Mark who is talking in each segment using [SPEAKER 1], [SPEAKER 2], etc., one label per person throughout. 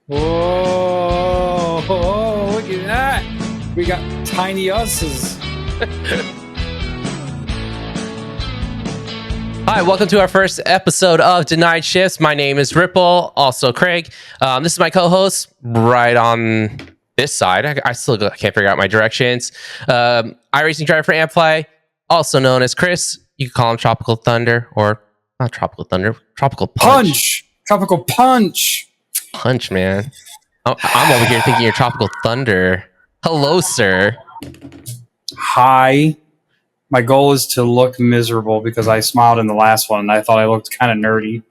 [SPEAKER 1] Whoa, look at that. We got tiny us's.
[SPEAKER 2] Hi, welcome to our first episode of Denied Shifts. My name is Ripple, also Craig. This is my co-host right on this side. I still can't figure out my directions. iRacing driver for Amplify, also known as Chris. You can call him Tropical Thunder, or not Tropical Thunder, Tropical Punch.
[SPEAKER 1] Tropical Punch.
[SPEAKER 2] Punch, man. I'm over here thinking you're Tropical Thunder. Hello, sir.
[SPEAKER 1] Hi. My goal is to look miserable because I smiled in the last one and I thought I looked kind of nerdy.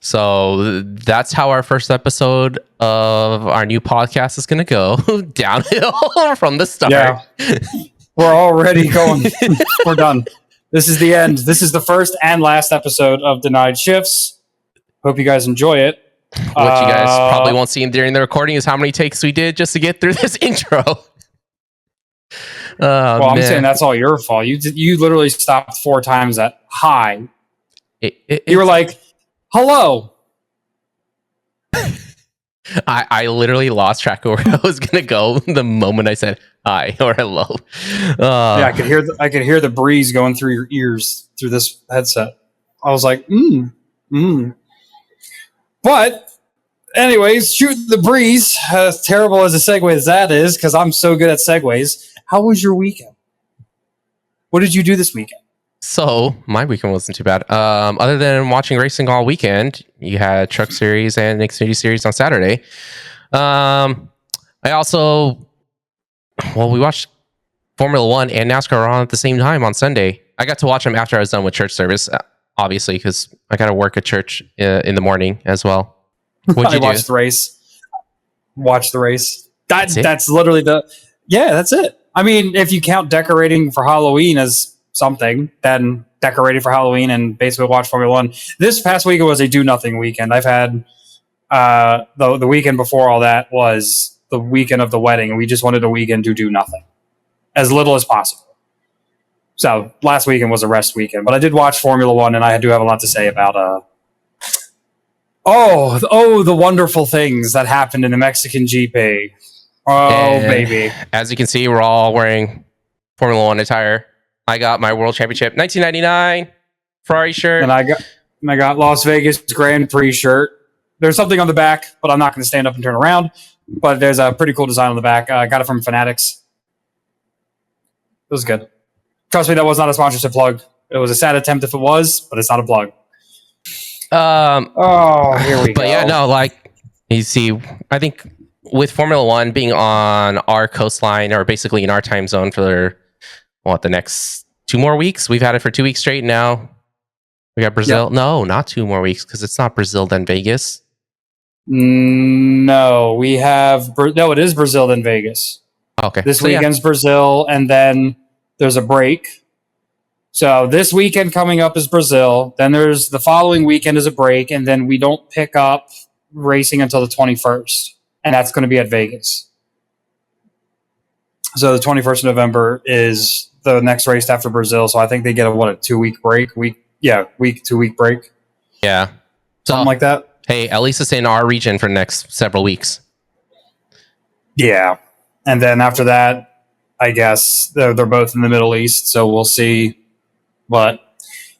[SPEAKER 2] So that's how our first episode of our new podcast is going to go. Downhill from the start.
[SPEAKER 1] Yeah. We're already going. We're done. This is the end. This is the first and last episode of Denied Shifts. Hope you guys enjoy it.
[SPEAKER 2] What you guys probably won't see during the recording is how many takes we did just to get through this intro.
[SPEAKER 1] I'm saying that's all your fault. You literally stopped 4 times at hi. You were like, hello.
[SPEAKER 2] I literally lost track of where I was gonna go the moment I said hi or hello.
[SPEAKER 1] Yeah, I could hear the breeze going through your ears through this headset. I was like, But, anyways, shoot the breeze. As terrible as a segue as that is, because I'm so good at segues. How was your weekend? What did you do this weekend?
[SPEAKER 2] So, my weekend wasn't too bad. Other than watching racing all weekend, you had Truck Series and Xfinity Series on Saturday. I also, we watched Formula One and NASCAR on at the same time on Sunday. I got to watch them after I was done with church service, obviously, because I got to work at church in the morning as well. What'd you do?
[SPEAKER 1] Watched the race. Watch the race. That's literally that's it. I mean, if you count decorating for Halloween as something, then decorating for Halloween and basically watch Formula One. This past weekend was a do-nothing weekend. I've had the weekend before all that was the weekend of the wedding, and we just wanted a weekend to do nothing. As little as possible. So, last weekend was a rest weekend, but I did watch Formula One, and I do have a lot to say about the wonderful things that happened in the Mexican GP. And baby.
[SPEAKER 2] As you can see, we're all wearing Formula One attire. I got my World Championship 1999 Ferrari shirt.
[SPEAKER 1] And I got Las Vegas Grand Prix shirt. There's something on the back, but I'm not going to stand up and turn around. But there's a pretty cool design on the back. I got it from Fanatics. It was good. Trust me, that was not a sponsorship plug. It was a sad attempt if it was, but it's not a plug. Here we go.
[SPEAKER 2] But yeah, no, like you see, I think with Formula One being on our coastline or basically in our time zone for the next 2 more weeks, we've had it for 2 weeks straight now. We got Brazil. Yep. No, not 2 more weeks because it's not Brazil then Vegas.
[SPEAKER 1] No, we have it is Brazil then Vegas.
[SPEAKER 2] Okay,
[SPEAKER 1] this weekend's Brazil, and then there's a break. So this weekend coming up is Brazil. Then there's the following weekend is a break, and then we don't pick up racing until the 21st, and that's going to be at Vegas. So the 21st of November is the next race after Brazil. So I think they get a 2-week break. 2-week break.
[SPEAKER 2] Yeah,
[SPEAKER 1] something like that.
[SPEAKER 2] Hey, at least it's in our region for the next several weeks.
[SPEAKER 1] Yeah, and then after that, I guess they're both in the Middle East. So we'll see what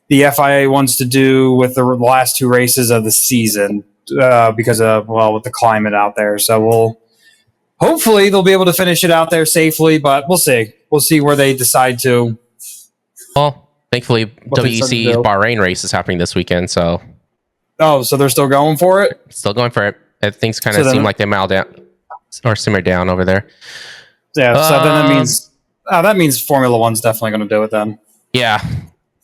[SPEAKER 1] the FIA wants to do with the last 2 races of the season because of with the climate out there. So hopefully they'll be able to finish it out there safely, but we'll see. We'll see where they decide to.
[SPEAKER 2] Well, thankfully, WEC Bahrain race is happening this weekend, so.
[SPEAKER 1] Oh, so they're still going for it?
[SPEAKER 2] Still going for it. Things kind of seem like they mild down or simmer down over there.
[SPEAKER 1] Yeah, so then that means Formula One's definitely going to do it then.
[SPEAKER 2] Yeah.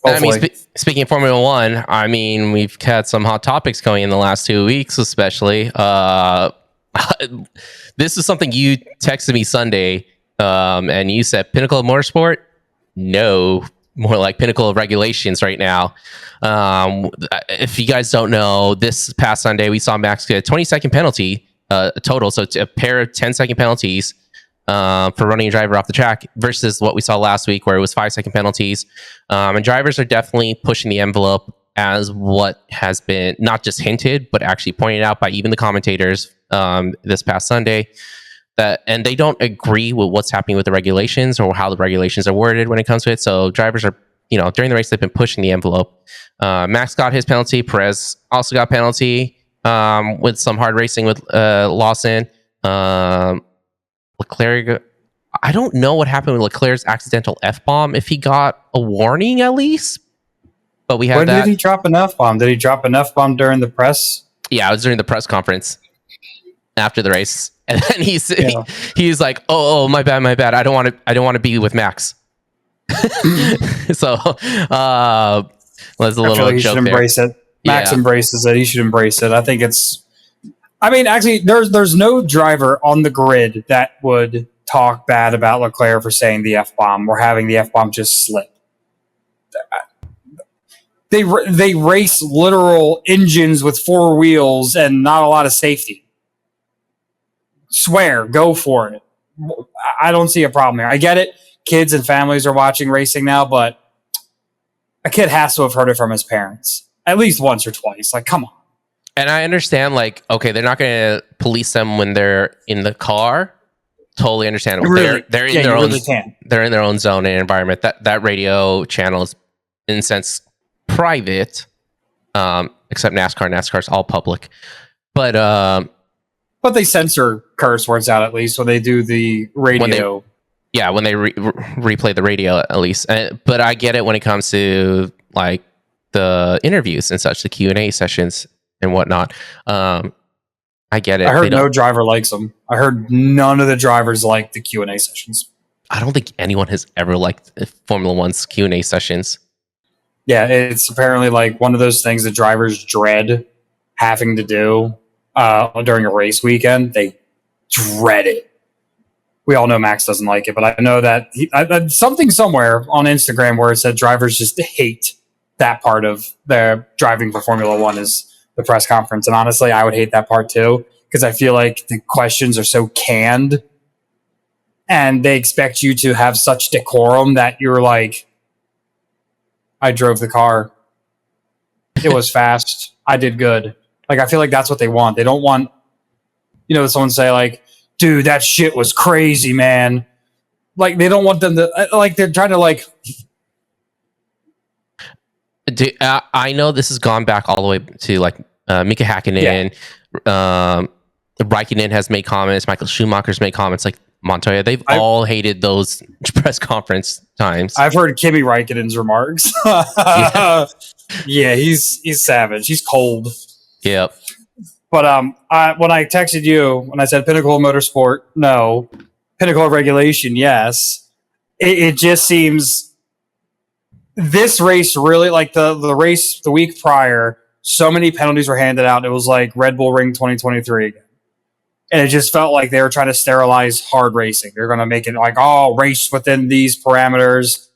[SPEAKER 2] I mean, speaking of Formula One, I mean, we've had some hot topics going in the last 2 weeks, especially. This is something you texted me Sunday, and you said Pinnacle of Motorsport? No, more like Pinnacle of Regulations right now. If you guys don't know, this past Sunday, we saw Max get a 20-second penalty total, so it's a pair of 10-second penalties for running a driver off the track versus what we saw last week where it was 5-second penalties. And drivers are definitely pushing the envelope as what has been not just hinted, but actually pointed out by even the commentators this past Sunday. And they don't agree with what's happening with the regulations or how the regulations are worded when it comes to it. So drivers are, during the race, they've been pushing the envelope. Max got his penalty. Perez also got penalty with some hard racing with Lawson. Leclerc, I don't know what happened with Leclerc's accidental F-bomb, if he got a warning at least. But we had
[SPEAKER 1] when did he drop an F-bomb? Did he drop an F-bomb during the press?
[SPEAKER 2] Yeah, it was during the press conference after the race. And then he's like, oh, my bad. I don't want to be with Max. So there's a little
[SPEAKER 1] like he
[SPEAKER 2] joke
[SPEAKER 1] should embrace
[SPEAKER 2] there.
[SPEAKER 1] It. Max embraces it. He should embrace it. I think actually, there's no driver on the grid that would talk bad about Leclerc for saying the F-bomb or having the F-bomb just slip. They race literal engines with 4 wheels and not a lot of safety. Swear, go for it. I don't see a problem here. I get it. Kids and families are watching racing now, but a kid has to have heard it from his parents at least once or twice. Like, come on.
[SPEAKER 2] And I understand, okay, they're not going to police them when they're in the car. Totally understandable.
[SPEAKER 1] Really,
[SPEAKER 2] they're in their own. They're in their own zone and environment. That radio channel is, in a sense, private, except NASCAR. NASCAR's all public, but
[SPEAKER 1] they censor curse words out at least when they do the radio.
[SPEAKER 2] When they replay the radio at least. But I get it when it comes to the interviews and such, the Q&A sessions and whatnot. I get it.
[SPEAKER 1] I heard no driver likes them. I heard none of the drivers like the Q&A sessions.
[SPEAKER 2] I don't think anyone has ever liked Formula One's Q&A sessions.
[SPEAKER 1] Yeah, it's apparently one of those things that drivers dread having to do during a race weekend. They dread it. We all know Max doesn't like it, but I know that something somewhere on Instagram where it said drivers just hate that part of their driving for Formula One is the press conference. And honestly, I would hate that part too, because I feel like the questions are so canned and they expect you to have such decorum that you're like, I drove the car. It was fast. I did good. I feel like that's what they want. They don't want, someone say dude, that shit was crazy, man. They don't want them to, they're trying to
[SPEAKER 2] I know this has gone back all the way to Mika Hakkinen. Yeah. Raikkonen has made comments. Michael Schumacher's made comments. Montoya, they've all hated those press conference times.
[SPEAKER 1] I've heard Kimi Raikkonen's remarks. Yeah, he's savage. He's cold.
[SPEAKER 2] Yep.
[SPEAKER 1] But when I texted you, when I said Pinnacle Motorsport, no. Pinnacle Regulation, yes. It just seems this race really, the race the week prior, so many penalties were handed out. It was like Red Bull Ring 2023 again. And it just felt like they were trying to sterilize hard racing. They're going to make it race within these parameters.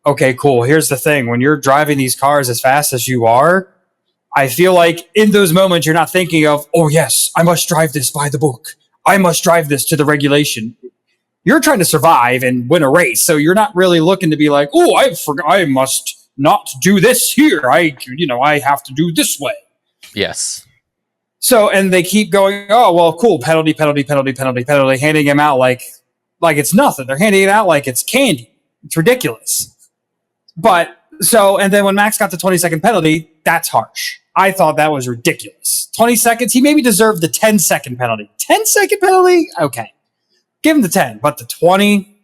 [SPEAKER 1] Okay, cool. Here's the thing. When you're driving these cars as fast as you are, I feel like in those moments, you're not thinking of, oh, yes, I must drive this by the book. I must drive this to the regulation. You're trying to survive and win a race. So you're not really looking to be like, oh, I must not do this here. I have to do this way.
[SPEAKER 2] Yes.
[SPEAKER 1] So, and they keep going, oh, well, cool, penalty, handing him out like it's nothing. They're handing it out like it's candy. It's ridiculous. But, and then when Max got the 20-second penalty, that's harsh. I thought that was ridiculous. 20 seconds, he maybe deserved the 10-second penalty. 10-second penalty? Okay. Give him the 10, but the 20?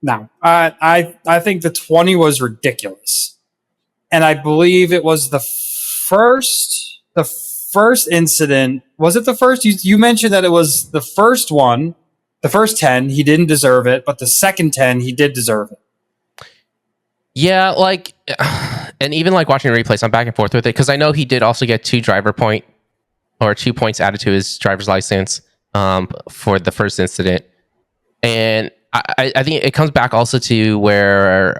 [SPEAKER 1] No. I think the 20 was ridiculous. And I believe it was the first incident. Was it the first? You mentioned that it was the first one, the first 10, he didn't deserve it, but the second 10, he did deserve it.
[SPEAKER 2] Yeah, and even watching replays, I'm back and forth with it because I know he did also get 2 points added to his driver's license for the first incident. And I think it comes back also to where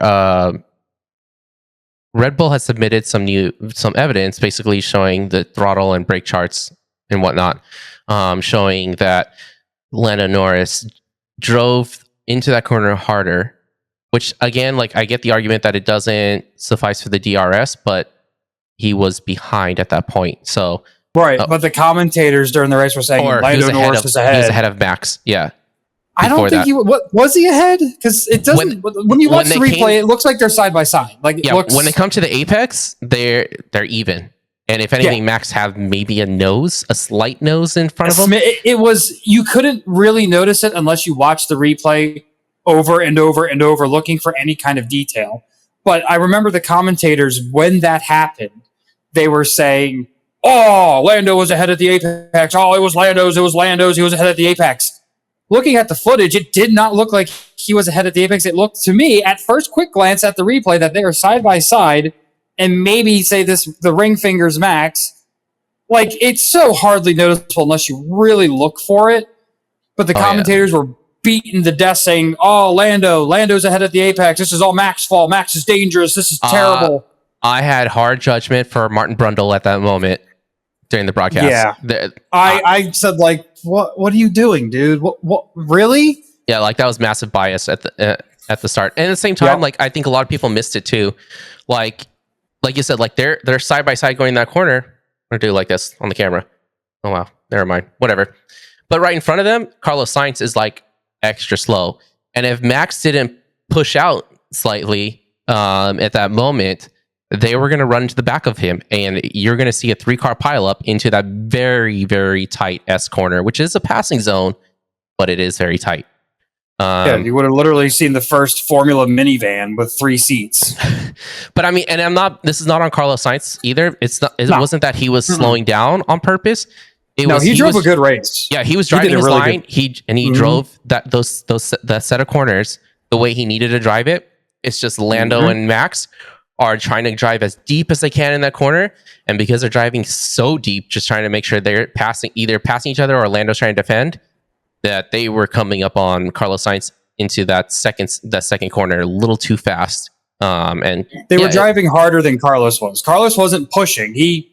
[SPEAKER 2] Red Bull has submitted some evidence basically showing the throttle and brake charts and whatnot, showing that Lando Norris drove into that corner harder which again, like I get the argument that it doesn't suffice for the DRS, but he was behind at that point. So
[SPEAKER 1] right, but the commentators during the race were saying Lando Norris is ahead.
[SPEAKER 2] He was ahead of Max. Yeah.
[SPEAKER 1] I don't think he was he ahead? Because it doesn't. When you watch the replay, it looks like they're side by side. Like it looks,
[SPEAKER 2] when they come to the apex, they're even. And if anything, Max have maybe a slight nose in front of him.
[SPEAKER 1] It was, you couldn't really notice it unless you watched the replay over and over and over, looking for any kind of detail. But I remember the commentators, when that happened, they were saying, "Oh, Lando was ahead at the apex. Oh, it was Lando's. He was ahead at the apex." Looking at the footage, it did not look like he was ahead at the apex. It looked to me, at first quick glance at the replay, that they were side by side, and maybe say the ring fingers Max. Like, it's so hardly noticeable unless you really look for it. But the commentators were beating the death, saying, "Oh, Lando's ahead at the apex. This is all Max's fault. Max is dangerous. This is terrible."
[SPEAKER 2] I had hard judgment for Martin Brundle at that moment during the broadcast.
[SPEAKER 1] Yeah, I said, like, what are you doing, dude? What really?
[SPEAKER 2] Yeah, like that was massive bias at the start. And at the same time, like I think a lot of people missed it too. Like you said, like they're side by side going in that corner. I'm gonna do like this on the camera. Oh wow, never mind. Whatever. But right in front of them, Carlos Sainz is like extra slow. And if Max didn't push out slightly at that moment, they were going to run to the back of him, and you're going to see a 3-car pileup into that very, very tight S corner, which is a passing zone, but it is very tight.
[SPEAKER 1] You would have literally seen the first Formula minivan with 3 seats.
[SPEAKER 2] But I mean, and this is not on Carlos Sainz either. It wasn't that he was slowing down on purpose. He
[SPEAKER 1] drove a good race.
[SPEAKER 2] Yeah, he was driving his line. He drove that set of corners the way he needed to drive it. It's just Lando and Max are trying to drive as deep as they can in that corner, and because they're driving so deep, just trying to make sure they're passing each other, or Lando's trying to defend, that they were coming up on Carlos Sainz into that second corner a little too fast. And
[SPEAKER 1] they were driving harder than Carlos was. Carlos wasn't pushing. He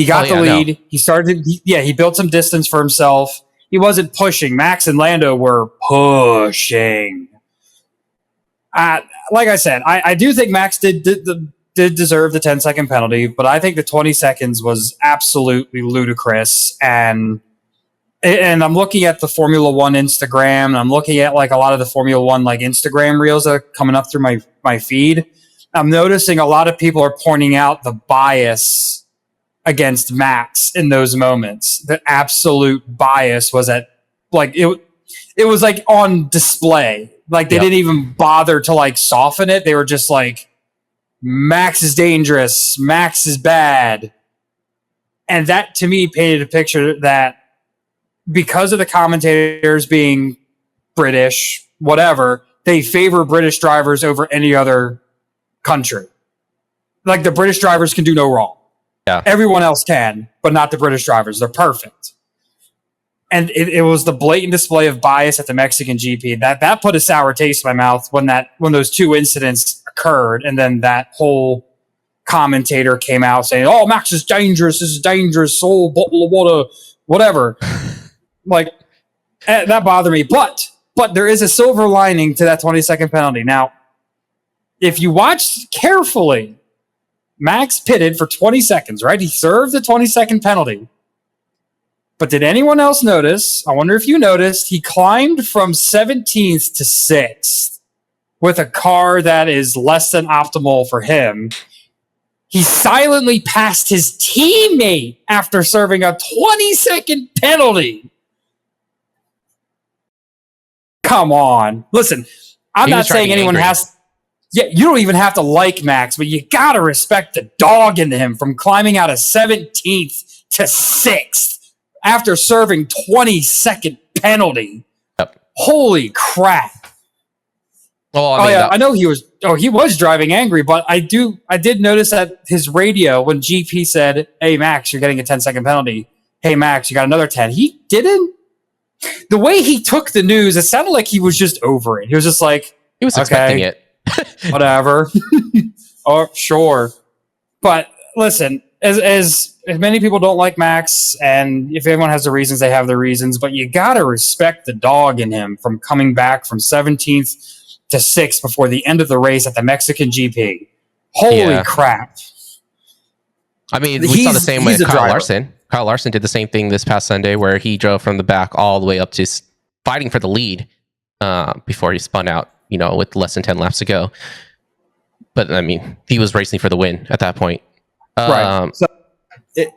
[SPEAKER 1] got the lead. No. He started. He built some distance for himself. He wasn't pushing. Max and Lando were pushing. Like I said, I do think Max did deserve the 10-second penalty, but I think the 20 seconds was absolutely ludicrous. And I'm looking at the Formula One Instagram, and I'm looking at like a lot of the Formula One like Instagram reels that are coming up through my feed. I'm noticing a lot of people are pointing out the bias against Max in those moments. The absolute bias was at like it was like on display. Like they didn't even bother to like soften it. They were just like, Max is dangerous. Max is bad. And that to me painted a picture that because of the commentators being British, whatever, they favor British drivers over any other country. Like the British drivers can do no wrong. Yeah. Everyone else can, but not the British drivers. They're perfect. And it was the blatant display of bias at the Mexican GP that put a sour taste in my mouth when those 2 incidents occurred, and then that whole commentator came out saying, "Oh, Max is dangerous. This is dangerous. Oh, bottle of water, whatever." Like that bothered me. But there is a silver lining to that 20-second penalty. Now, if you watch carefully, Max pitted for 20 seconds. Right, he served the 20-second penalty. But did anyone else notice? I wonder if you noticed, he climbed from 17th to 6th with a car that is less than optimal for him. He silently passed his teammate after serving a 20-second penalty. Come on. Listen, I'm not saying anyone has... Yeah, you don't even have to like Max, but you got to respect the dog in him from climbing out of 17th to 6th. After serving 20-second penalty. Yep. Holy crap. Well, I know he was driving angry, but I did notice that his radio, when GP said, "Hey Max, you're getting a 10-second penalty. Hey Max, you got another 10." He didn't. The way he took the news, it sounded like he was just over it. He was just like,
[SPEAKER 2] he was expecting it.
[SPEAKER 1] Whatever. Oh, sure. But listen, as many people don't like Max, and if everyone has their reasons, they have their reasons, but you got to respect the dog in him from coming back from 17th to 6 before the end of the race at the Mexican GP. Holy crap.
[SPEAKER 2] I mean, we saw the same with Kyle Larson. Kyle Larson did the same thing this past Sunday where he drove from the back all the way up to fighting for the lead before he spun out, with less than 10 laps to go. But, I mean, he was racing for the win at that point.
[SPEAKER 1] Right. So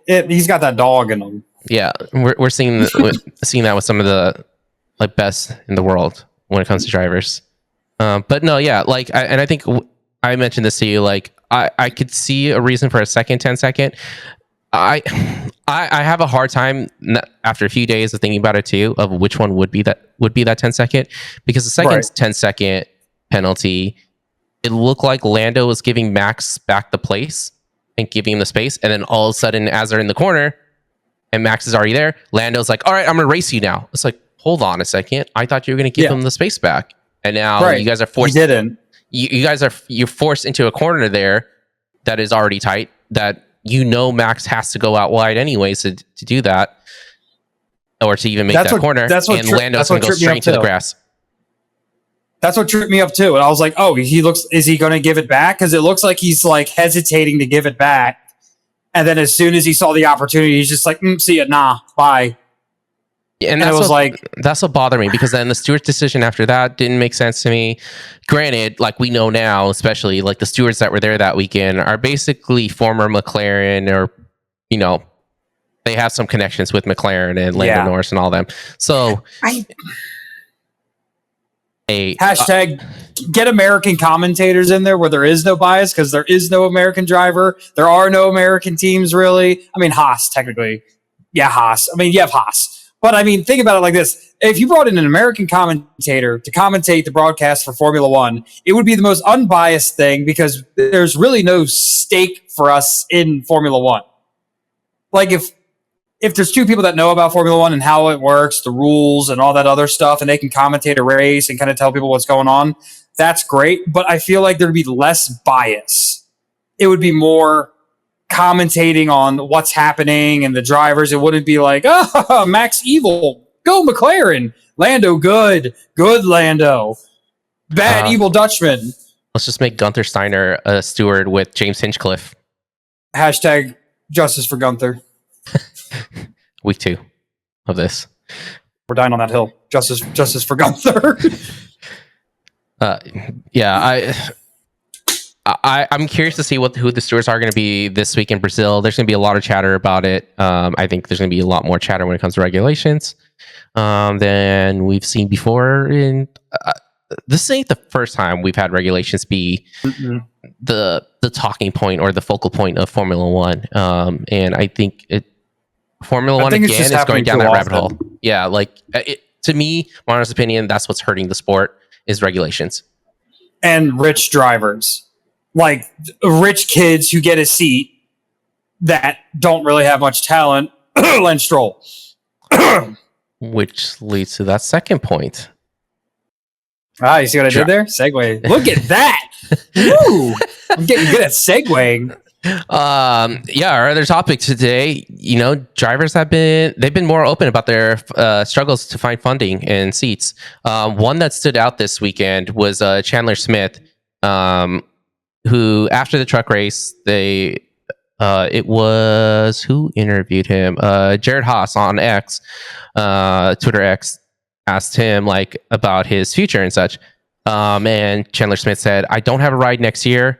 [SPEAKER 1] he's got that dog in him.
[SPEAKER 2] Yeah, we're seeing that with some of the best in the world when it comes to drivers. But no, yeah, I think I mentioned this to you. I could see a reason for a second 10-second. I have a hard time after a few days of thinking about it too of which one would be that 10-second, because the second 10-second penalty, it looked like Lando was giving Max back the place and giving him the space, and then all of a sudden, as they're in the corner and Max is already there, Lando's like, "All right, I'm gonna race you now." It's like, hold on a second, I thought you were gonna give him the space back, and now you guys are forced.
[SPEAKER 1] He didn't.
[SPEAKER 2] You're forced into a corner there that is already tight. That Max has to go out wide anyways to do that, or to even make that corner. And Lando's gonna go straight into the grass.
[SPEAKER 1] That's what tripped me up too. And I was like, "Oh, is he going to give it back?" Because it looks like he's hesitating to give it back. And then as soon as he saw the opportunity, he's just like, "See it, nah, bye."
[SPEAKER 2] And that's what bothered me, because then the Stewart's decision after that didn't make sense to me. Granted, we know now, especially the stewards that were there that weekend are basically former McLaren, or they have some connections with McLaren and Lando Norris and all them. So
[SPEAKER 1] hashtag get American commentators in there where there is no bias, because there is no American driver. There are no American teams, really. I mean, Haas, technically. Yeah, Haas. I mean, you have Haas. But, I mean, think about it like this. If you brought in an American commentator to commentate the broadcast for Formula One, it would be the most unbiased thing, because there's really no stake for us in Formula One. If there's two people that know about Formula One and how it works, the rules and all that other stuff, and they can commentate a race and kind of tell people what's going on, that's great. But I feel like there'd be less bias. It would be more commentating on what's happening and the drivers. It wouldn't be like, "Oh, Max evil, go McLaren. Lando good Lando. Bad evil Dutchman."
[SPEAKER 2] Let's just make Gunther Steiner a steward with James Hinchcliffe.
[SPEAKER 1] Hashtag justice for Gunther.
[SPEAKER 2] Week 2 of this.
[SPEAKER 1] We're dying on that hill. Justice for Gunther.
[SPEAKER 2] I'm curious to see who the stewards are going to be this week in Brazil. There's going to be a lot of chatter about it. I think there's going to be a lot more chatter when it comes to regulations than we've seen before. This ain't the first time we've had regulations be the talking point or the focal point of Formula One. And I think Formula One again is going down that rabbit hole. Yeah, to me, my honest opinion, that's what's hurting the sport is regulations
[SPEAKER 1] and rich drivers, rich kids who get a seat that don't really have much talent. Lance Stroll,
[SPEAKER 2] which leads to that second point.
[SPEAKER 1] You see what I did there? Segue. Look at that. Woo! I'm getting good at segueing.
[SPEAKER 2] Our other topic today, drivers they've been more open about their struggles to find funding and seats. One that stood out this weekend was Chandler Smith, who after the truck race, it was who interviewed him? Jared Haas on X, Twitter X, asked him about his future and such. And Chandler Smith said, "I don't have a ride next year."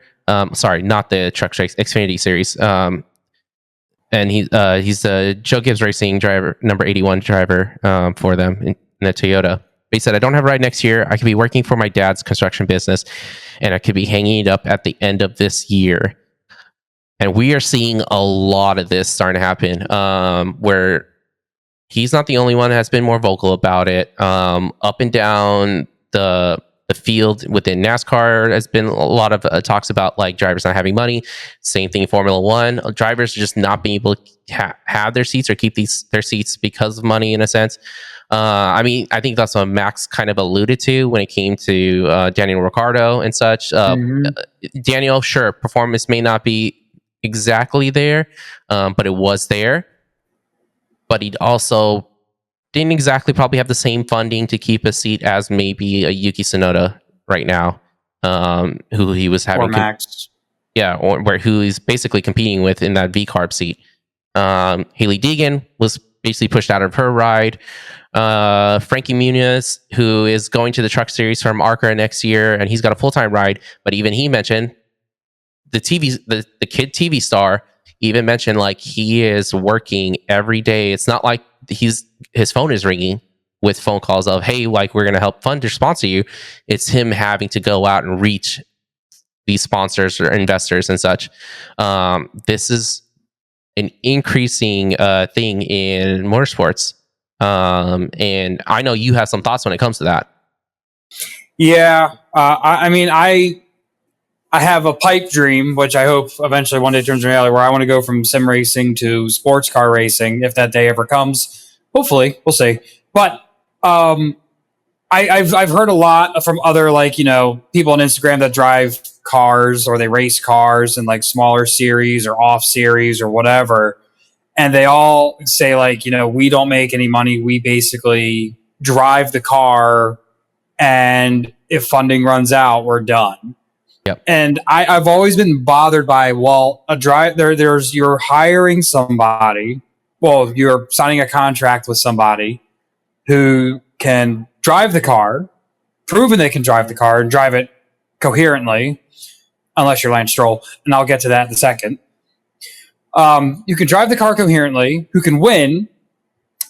[SPEAKER 2] Sorry, not the Truck Strikes Xfinity Series. And he's the Joe Gibbs Racing driver, number 81 driver for them in a Toyota. But he said, "I don't have a ride next year. I could be working for my dad's construction business, and I could be hanging it up at the end of this year." And we are seeing a lot of this starting to happen, where he's not the only one that has been more vocal about it. Up and down the field within NASCAR has been a lot of talks about drivers not having money. Same thing in Formula One. Drivers just not being able to have their seats or keep their seats because of money in a sense. I think that's what Max kind of alluded to when it came to Daniel Ricciardo and such. Daniel, sure, performance may not be exactly there, but it was there. But he'd also didn't exactly probably have the same funding to keep a seat as maybe a Yuki Tsunoda right now, who he was having
[SPEAKER 1] or Max.
[SPEAKER 2] or who he's basically competing with in that V carb seat. Haley Deegan was basically pushed out of her ride. Frankie Muniz, who is going to the Truck Series from ARCA next year, and he's got a full-time ride, but even he mentioned the kid TV star even mentioned like he is working every day. It's not like his phone is ringing with phone calls of, hey, like we're going to help fund or sponsor you. It's him having to go out and reach these sponsors or investors and such. This is an increasing thing in motorsports. And I know you have some thoughts when it comes to that.
[SPEAKER 1] Yeah. I mean, I have a pipe dream, which I hope eventually one day turns into reality, where I want to go from sim racing to sports car racing, if that day ever comes. Hopefully, we'll see. But I've heard a lot from other people on Instagram that drive cars or they race cars in like smaller series or off series or whatever, and they all say we don't make any money. We basically drive the car, and if funding runs out, we're done.
[SPEAKER 2] Yep.
[SPEAKER 1] And I've always been bothered by, you're hiring somebody, you're signing a contract with somebody who can drive the car, proven they can drive the car and drive it coherently, unless you're Lance Stroll, and I'll get to that in a second. You can drive the car coherently, who can win,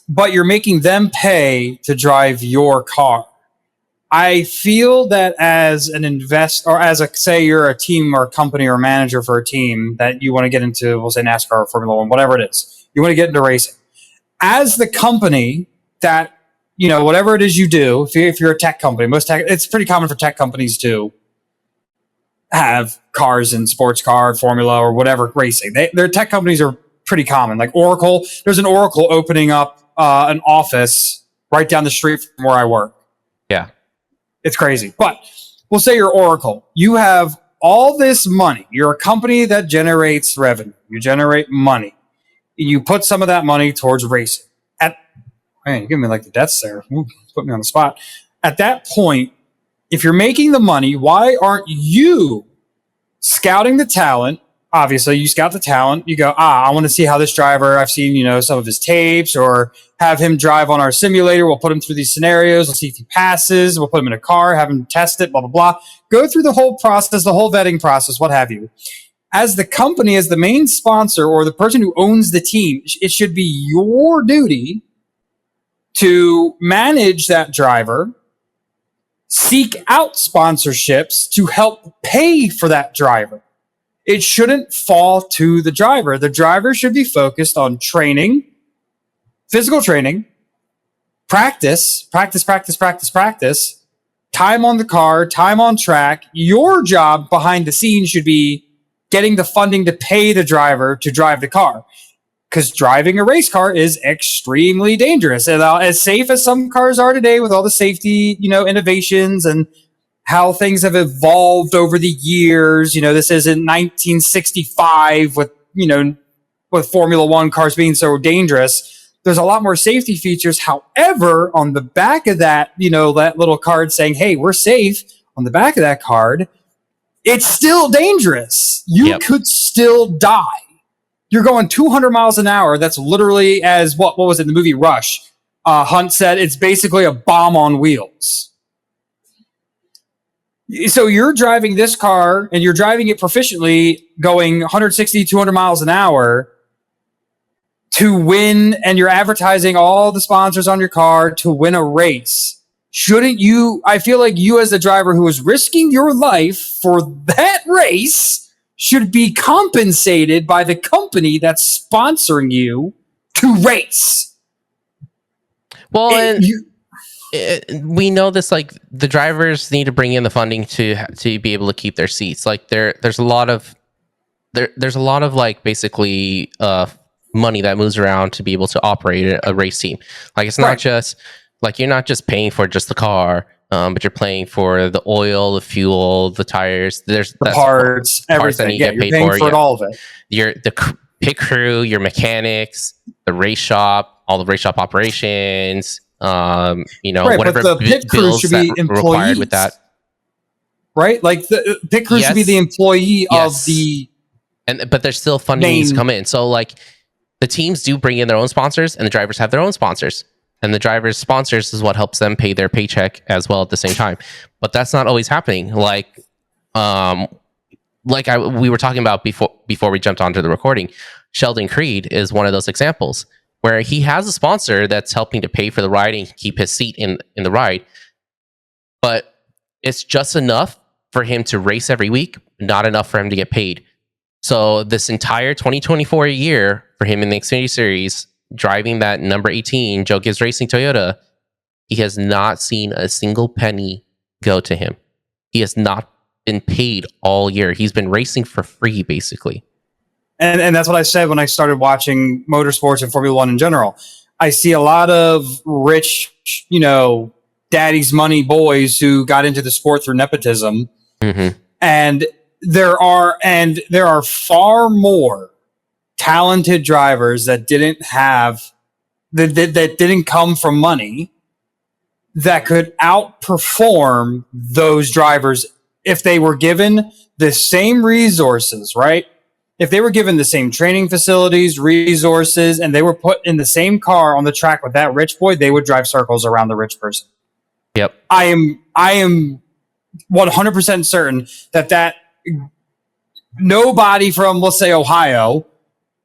[SPEAKER 1] but you're making them pay to drive your car. I feel that as an investor, or say you're a team or a company or a manager for a team that you want to get into, we'll say NASCAR or Formula One, whatever it is, you want to get into racing. As the company that, whatever it is you do, if you're a tech company, it's pretty common for tech companies to have cars in sports car, Formula, or whatever racing. Their tech companies are pretty common. Like Oracle, there's an Oracle opening up an office right down the street from where I work.
[SPEAKER 2] Yeah.
[SPEAKER 1] It's crazy. But we'll say you're Oracle. You have all this money. You're a company that generates revenue. You generate money. You put some of that money towards racing. Man, you give me like the death stare. Put me on the spot. At that point, if you're making the money, why aren't you scouting the talent? Obviously, you scout the talent. You go, I want to see how this driver, I've seen, some of his tapes, or have him drive on our simulator. We'll put him through these scenarios. We'll see if he passes. We'll put him in a car, have him test it, blah, blah, blah. Go through the whole process, the whole vetting process, what have you. As the company, as the main sponsor or the person who owns the team, it should be your duty to manage that driver, seek out sponsorships to help pay for that driver. It shouldn't fall to the driver. The driver should be focused on training, physical training, practice, time on the car, time on track. Your job behind the scenes should be getting the funding to pay the driver to drive the car. Because driving a race car is extremely dangerous. And as safe as some cars are today with all the safety, innovations and how things have evolved over the years. This isn't 1965 with Formula One cars being so dangerous. There's a lot more safety features. However, on the back of that, that little card saying, hey, we're safe, on the back of that card, it's still dangerous. You could still die. You're going 200 miles an hour. That's literally as what was it in the movie Rush? Hunt said it's basically a bomb on wheels. So you're driving this car and you're driving it proficiently going 160, 200 miles an hour to win, and you're advertising all the sponsors on your car to win a race. Shouldn't you, I feel like you as the driver who is risking your life for that race should be compensated by the company that's sponsoring you to race.
[SPEAKER 2] Well, we know this, like the drivers need to bring in the funding to be able to keep their seats. Like there's a lot of like basically money that moves around to be able to operate a race team. Like it's not just like you're not just paying for just the car. But you're paying for the oil, the fuel, the tires. There's
[SPEAKER 1] the parts, everything.
[SPEAKER 2] That you get paid
[SPEAKER 1] paying
[SPEAKER 2] for
[SPEAKER 1] all of it.
[SPEAKER 2] The pit crew, your mechanics, the race shop, all the race shop operations. Whatever
[SPEAKER 1] but the pit crew
[SPEAKER 2] bills
[SPEAKER 1] should
[SPEAKER 2] that
[SPEAKER 1] be
[SPEAKER 2] are required with that.
[SPEAKER 1] right? Like the pit crew should be the employee of the.
[SPEAKER 2] But there's still funding needs to come in. So like the teams do bring in their own sponsors, and the drivers have their own sponsors. And the drivers' sponsors is what helps them pay their paycheck as well at the same time. But that's not always happening. Like we were talking about before we jumped onto the recording. Sheldon Creed is one of those examples where he has a sponsor that's helping to pay for the ride and keep his seat in the ride. But it's just enough for him to race every week, not enough for him to get paid. So this entire 2024 year for him in the Xfinity Series, driving that number 18 Joe Gibbs Racing Toyota, he has not seen a single penny go to him. He has not been paid all year. He's been racing for free, basically.
[SPEAKER 1] And that's what I said when I started watching motorsports and Formula One in general. I see a lot of rich, daddy's money boys who got into the sport through nepotism.
[SPEAKER 2] Mm-hmm.
[SPEAKER 1] And there are far more talented drivers that didn't come from money that could outperform those drivers if they were given the same resources, right? If they were given the same training facilities, resources, and they were put in the same car on the track with that rich boy, they would drive circles around the rich person.
[SPEAKER 2] Yep.
[SPEAKER 1] I am 100% certain that nobody from, let's say, Ohio,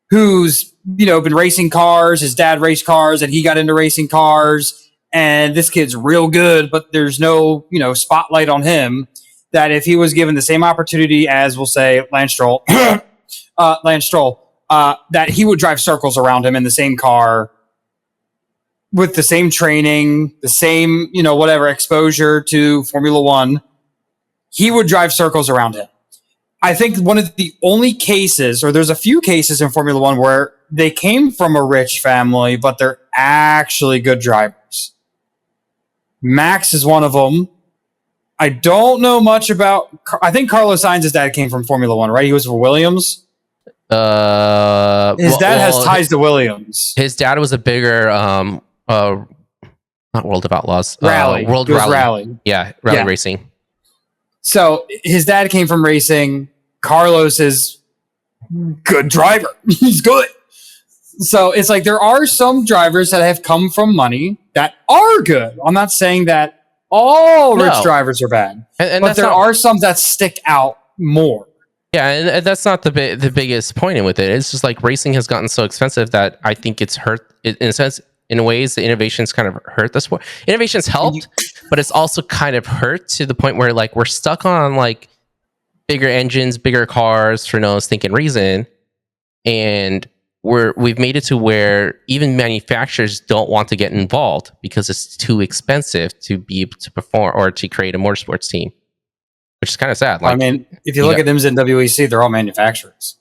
[SPEAKER 1] who's been racing cars, his dad raced cars, and he got into racing cars, and this kid's real good, but there's no spotlight on him. That if he was given the same opportunity as, we'll say, Lance Stroll, that he would drive circles around him in the same car with the same training, the same whatever exposure to Formula One. He would drive circles around him. I think one of the only cases, or there's a few cases in Formula One where they came from a rich family, but they're actually good drivers. Max is one of them. I don't know much about. I think Carlos Sainz's dad came from Formula One, right? He was for Williams. His dad has ties to Williams.
[SPEAKER 2] His dad was a bigger, not World of Outlaws,
[SPEAKER 1] World Rally.
[SPEAKER 2] Yeah, rally racing.
[SPEAKER 1] So his dad came from racing. Carlos is good driver. He's good. So it's like there are some drivers that have come from money that are good. I'm not saying that all rich drivers are bad, but there are some that stick out more.
[SPEAKER 2] Yeah, and that's not the biggest point in with it. It's just like racing has gotten so expensive that I think it's hurt in a sense. In ways, the innovations kind of hurt the sport. Innovations helped, but it's also kind of hurt to the point where like we're stuck on like bigger engines, bigger cars for no stinking reason, and we've made it to where even manufacturers don't want to get involved because it's too expensive to be able to perform or to create a motorsports team, which is kind of sad. Like,
[SPEAKER 1] I mean, if you look at IMSA and WEC, they're all manufacturers.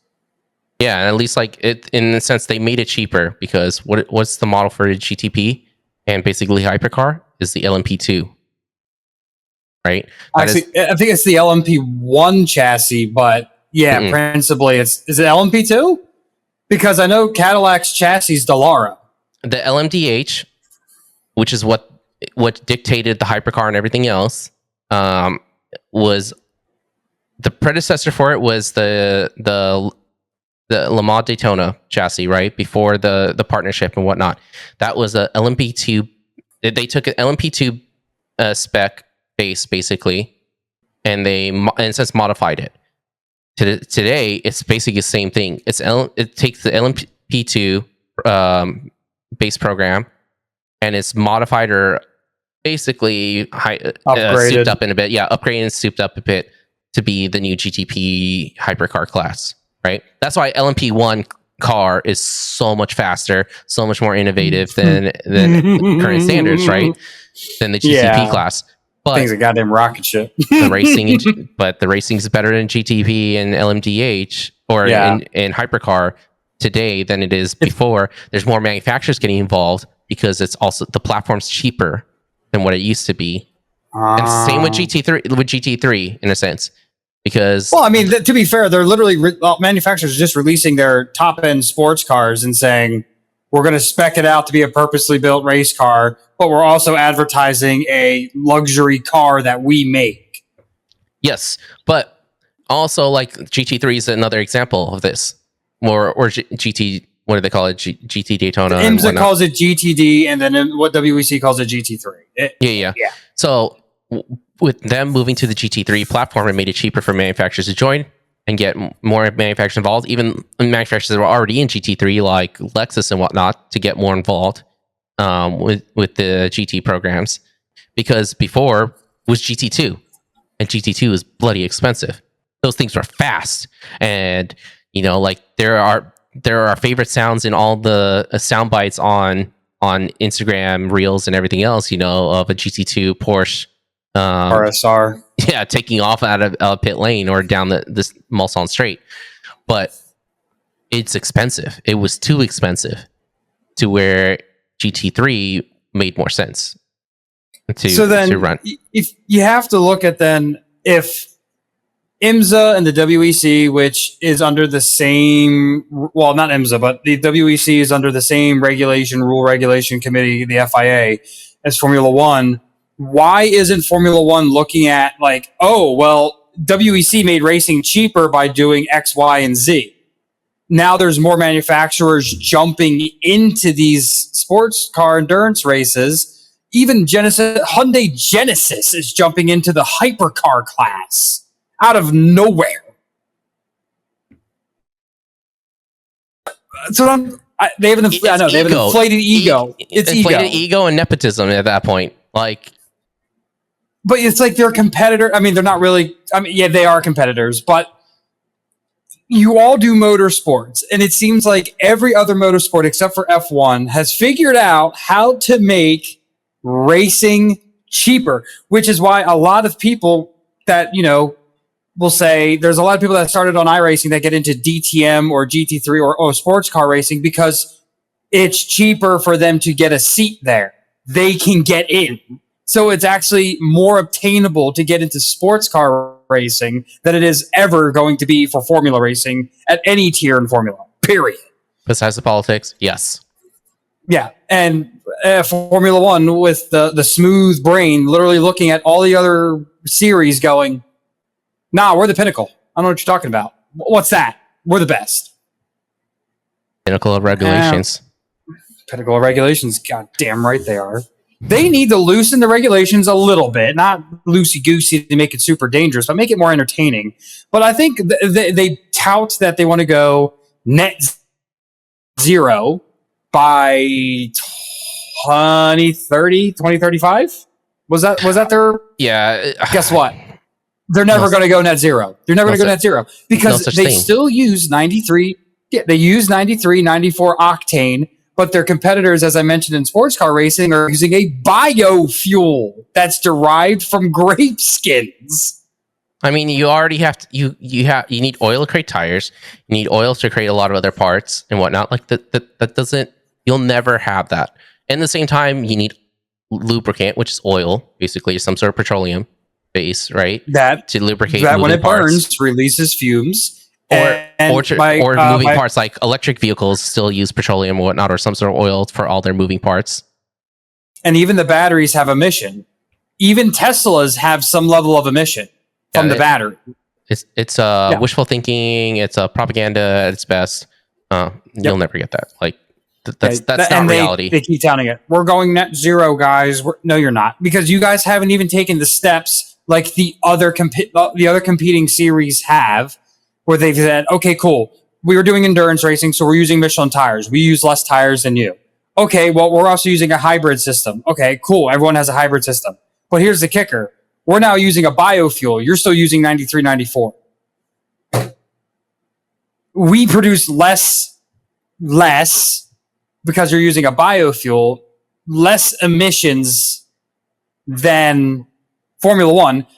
[SPEAKER 2] Yeah, and at least like it in the sense they made it cheaper because what's the model for a GTP and basically hypercar is the LMP2, right?
[SPEAKER 1] Actually, I think it's the LMP1 chassis, but yeah, principally is it LMP2? Because I know Cadillac's chassis is Dallara.
[SPEAKER 2] The LMDH, which is what dictated the hypercar and everything else, was the predecessor for it was the Le Mans Daytona chassis, right? Before the partnership and whatnot. That was a LMP2. They took an LMP2 spec base, basically, and they, in a sense, modified it. Today, it's basically the same thing. It takes the LMP2 base program, and it's modified or basically souped up in a bit. Yeah, upgraded and souped up a bit to be the new GTP hypercar class. Right. That's why LMP1 car is so much faster, so much more innovative than current standards, right? Than the GTP class. But
[SPEAKER 1] things a goddamn rocket ship.
[SPEAKER 2] The racing is better than GTP and LMDH or in hypercar today than it is before. There's more manufacturers getting involved because it's also the platform's cheaper than what it used to be. And same with GT3 in a sense. Because
[SPEAKER 1] I mean, to be fair, they're literally manufacturers just releasing their top-end sports cars and saying, we're going to spec it out to be a purposely built race car, but we're also advertising a luxury car that we make.
[SPEAKER 2] Yes, but also like GT3 is another example of this. Or GT, what do they call it? GT Daytona.
[SPEAKER 1] IMSA calls it GTD, and then what WEC calls it GT3.
[SPEAKER 2] Yeah. So with them moving to the GT3 platform, it made it cheaper for manufacturers to join and get more manufacturers involved. Even manufacturers that were already in GT3, like Lexus and whatnot, to get more involved with the GT programs. Because before was GT2, and GT2 is bloody expensive. Those things were fast, and like there are favorite sounds in all the sound bites on Instagram Reels and everything else. Of a GT2 Porsche
[SPEAKER 1] RSR,
[SPEAKER 2] taking off out of pit lane or down this Mulsanne Straight, but it's expensive. It was too expensive to where GT3 made more sense to run.
[SPEAKER 1] If you have to look at then if IMSA and the WEC, which is under the same, well, not IMSA, but the WEC is under the same rule regulation committee, the FIA, as Formula One. Why isn't Formula One looking at like, oh, well, WEC made racing cheaper by doing X, Y, and Z. Now there's more manufacturers jumping into these sports car endurance races. Even Hyundai Genesis is jumping into the hypercar class out of nowhere. So they have an inflated ego.
[SPEAKER 2] It's inflated ego and nepotism at that point. Like,
[SPEAKER 1] but it's like they're a competitor. I mean, they're not really. I mean, yeah, they are competitors, but you all do motorsports, and it seems like every other motorsport except for F1 has figured out how to make racing cheaper, which is why a lot of people that will say there's a lot of people that started on iRacing that get into DTM or GT3 or sports car racing because it's cheaper for them to get a seat there. They can get in. So it's actually more obtainable to get into sports car racing than it is ever going to be for formula racing at any tier in formula, period.
[SPEAKER 2] Besides the politics, yes.
[SPEAKER 1] Yeah, and Formula One with the smooth brain literally looking at all the other series going, nah, we're the Pinnacle. I don't know what you're talking about. What's that? We're the best.
[SPEAKER 2] Pinnacle of regulations.
[SPEAKER 1] Pinnacle of regulations. God damn right they are. They need to loosen the regulations a little bit, not loosey-goosey to make it super dangerous, but make it more entertaining. But I think they tout that they want to go net zero by 2030, 2035? Was that their...
[SPEAKER 2] Yeah.
[SPEAKER 1] Guess what? They're never going to go net zero. They're never going to go net zero because they still use 93. Yeah, they use 93, 94 octane, but their competitors, as I mentioned in sports car racing, are using a biofuel that's derived from grape skins.
[SPEAKER 2] I mean, you already have to. You need oil to create tires. You need oil to create a lot of other parts and whatnot. Like that doesn't. You'll never have that. And at the same time, you need lubricant, which is oil, basically some sort of petroleum base, right?
[SPEAKER 1] That
[SPEAKER 2] to lubricate
[SPEAKER 1] that when it
[SPEAKER 2] parts.
[SPEAKER 1] Burns releases fumes.
[SPEAKER 2] Or moving parts like electric vehicles still use petroleum or whatnot, or some sort of oil for all their moving parts.
[SPEAKER 1] And even the batteries have emission. Even Teslas have some level of emission from the battery.
[SPEAKER 2] It's wishful thinking. It's propaganda at its best. You'll never get that. Like that's not reality.
[SPEAKER 1] They keep touting it. We're going net zero, guys. No, you're not, because you guys haven't even taken the steps like the other competing series have. Where they've said, okay, cool. We were doing endurance racing, so we're using Michelin tires. We use less tires than you. Okay, well, we're also using a hybrid system. Okay, cool. Everyone has a hybrid system. But here's the kicker. We're now using a biofuel. You're still using 93, 94. We produce less because you're using a biofuel, less emissions than Formula One.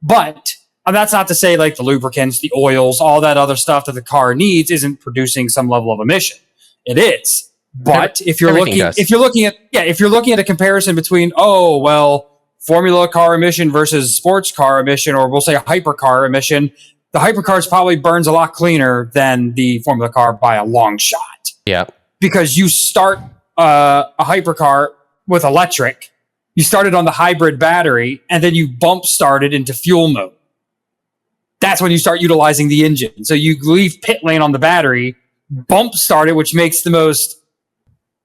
[SPEAKER 1] But... and that's not to say like the lubricants, the oils, all that other stuff that the car needs isn't producing some level of emission. It is. But if you're looking at a comparison between, Formula car emission versus sports car emission, or we'll say a hypercar emission, the hypercars probably burns a lot cleaner than the Formula car by a long shot.
[SPEAKER 2] Yeah.
[SPEAKER 1] Because you start a hypercar with electric, you started on the hybrid battery, and then you bump started into fuel mode. that's when you start utilizing the engine. So you leave pit lane on the battery, bump start it, which makes the most